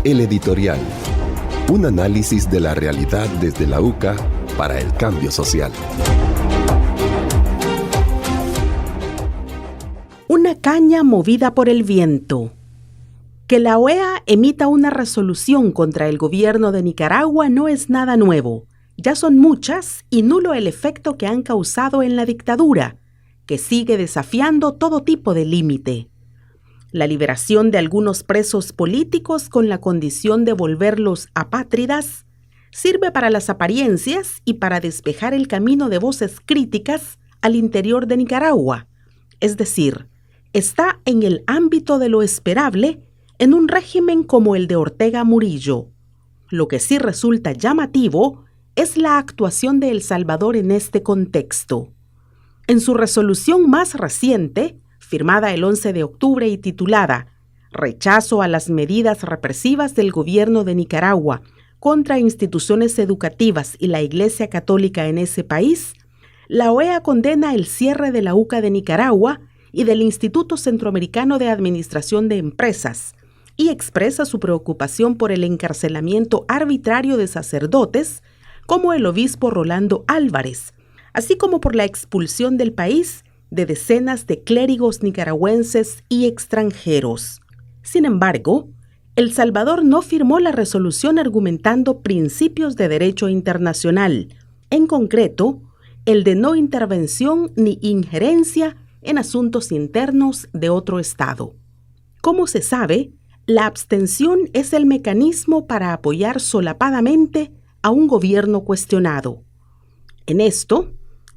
El editorial. Un análisis de la realidad desde la UCA para el cambio social. Una caña movida por el viento. Que la OEA emita una resolución contra el gobierno de Nicaragua no es nada nuevo. Ya son muchas y nulo el efecto que han causado en la dictadura, que sigue desafiando todo tipo de límite. La liberación de algunos presos políticos con la condición de volverlos apátridas sirve para las apariencias y para despejar el camino de voces críticas al interior de Nicaragua. Es decir, está en el ámbito de lo esperable en un régimen como el de Ortega Murillo. Lo que sí resulta llamativo es la actuación de El Salvador en este contexto. En su resolución más reciente, firmada el 11 de octubre y titulada Rechazo a las medidas represivas del gobierno de Nicaragua contra instituciones educativas y la Iglesia Católica en ese país, la OEA condena el cierre de la UCA de Nicaragua y del Instituto Centroamericano de Administración de Empresas y expresa su preocupación por el encarcelamiento arbitrario de sacerdotes como el obispo Rolando Álvarez, así como por la expulsión del país de decenas de clérigos nicaragüenses y extranjeros. Sin embargo, El Salvador no firmó la resolución argumentando principios de derecho internacional, en concreto, el de no intervención ni injerencia en asuntos internos de otro Estado. Como se sabe, la abstención es el mecanismo para apoyar solapadamente a un gobierno cuestionado. En esto,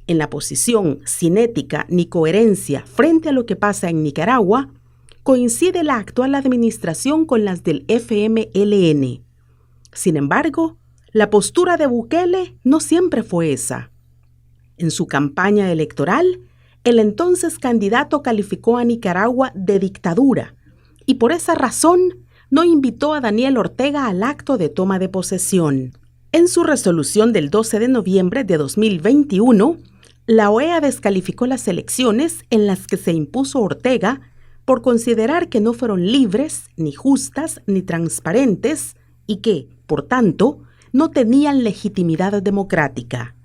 en la posición sin ética ni coherencia frente a lo que pasa en Nicaragua, coincide la actual administración con las del FMLN. Sin embargo, la postura de Bukele no siempre fue esa. En su campaña electoral, el entonces candidato calificó a Nicaragua de dictadura y por esa razón no invitó a Daniel Ortega al acto de toma de posesión. En su resolución del 12 de noviembre de 2021, la OEA descalificó las elecciones en las que se impuso Ortega por considerar que no fueron libres, ni justas, ni transparentes y que, por tanto, no tenían legitimidad democrática.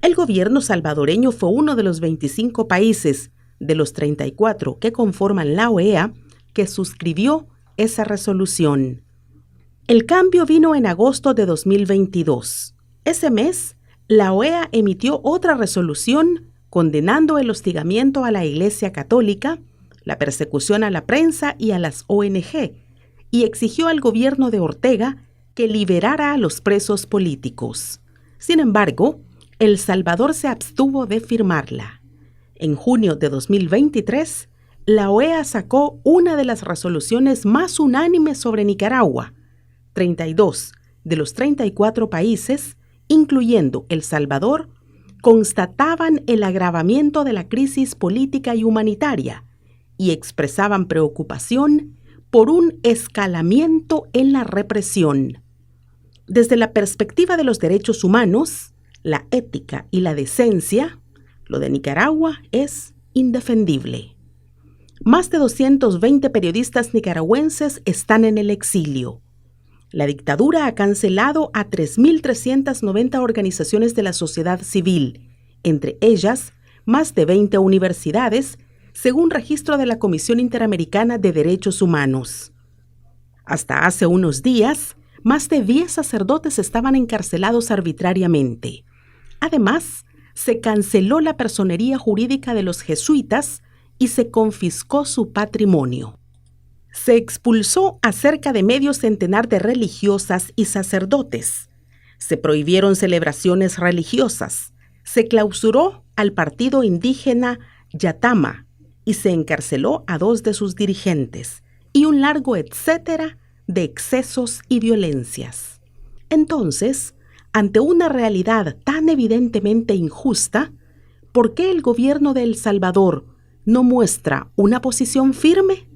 El gobierno salvadoreño fue uno de los 25 países de los 34 que conforman la OEA que suscribió esa resolución. El cambio vino en agosto de 2022. Ese mes, la OEA emitió otra resolución condenando el hostigamiento a la Iglesia Católica, la persecución a la prensa y a las ONG, y exigió al gobierno de Ortega que liberara a los presos políticos. Sin embargo, El Salvador se abstuvo de firmarla. En junio de 2023, la OEA sacó una de las resoluciones más unánimes sobre Nicaragua. 32 de los 34 países, incluyendo El Salvador, constataban el agravamiento de la crisis política y humanitaria y expresaban preocupación por un escalamiento en la represión. Desde la perspectiva de los derechos humanos, la ética y la decencia, lo de Nicaragua es indefendible. Más de 220 periodistas nicaragüenses están en el exilio. La dictadura ha cancelado a 3.390 organizaciones de la sociedad civil, entre ellas más de 20 universidades, según registro de la Comisión Interamericana de Derechos Humanos. Hasta hace unos días, más de 10 sacerdotes estaban encarcelados arbitrariamente. Además, se canceló la personería jurídica de los jesuitas y se confiscó su patrimonio. Se expulsó a cerca de medio centenar de religiosas y sacerdotes. Se prohibieron celebraciones religiosas. Se clausuró al partido indígena Yatama y se encarceló a 2 de sus dirigentes, y un largo etcétera de excesos y violencias. Entonces, ante una realidad tan evidentemente injusta, ¿por qué el gobierno de El Salvador no muestra una posición firme?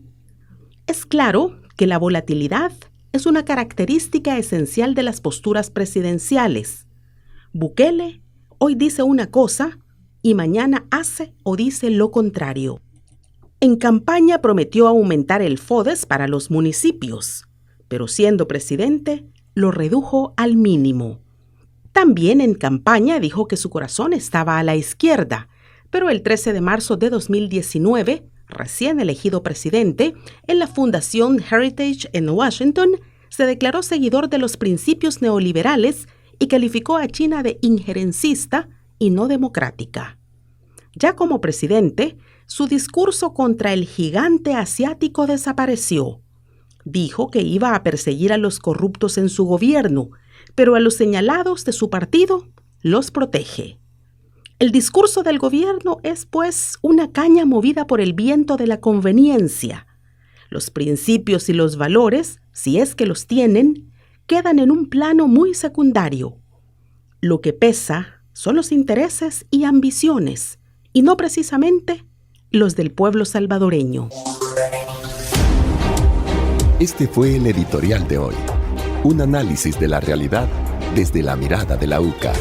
Es claro que la volatilidad es una característica esencial de las posturas presidenciales. Bukele hoy dice una cosa y mañana hace o dice lo contrario. En campaña prometió aumentar el FODES para los municipios, pero siendo presidente, lo redujo al mínimo. También en campaña dijo que su corazón estaba a la izquierda, pero el 13 de marzo de 2019, recién elegido presidente, en la Fundación Heritage en Washington, se declaró seguidor de los principios neoliberales y calificó a China de injerencista y no democrática. Ya como presidente, su discurso contra el gigante asiático desapareció. Dijo que iba a perseguir a los corruptos en su gobierno, pero a los señalados de su partido los protege. El discurso del gobierno es, pues, una caña movida por el viento de la conveniencia. Los principios y los valores, si es que los tienen, quedan en un plano muy secundario. Lo que pesa son los intereses y ambiciones, y no precisamente los del pueblo salvadoreño. Este fue el editorial de hoy. Un análisis de la realidad desde la mirada de la UCA.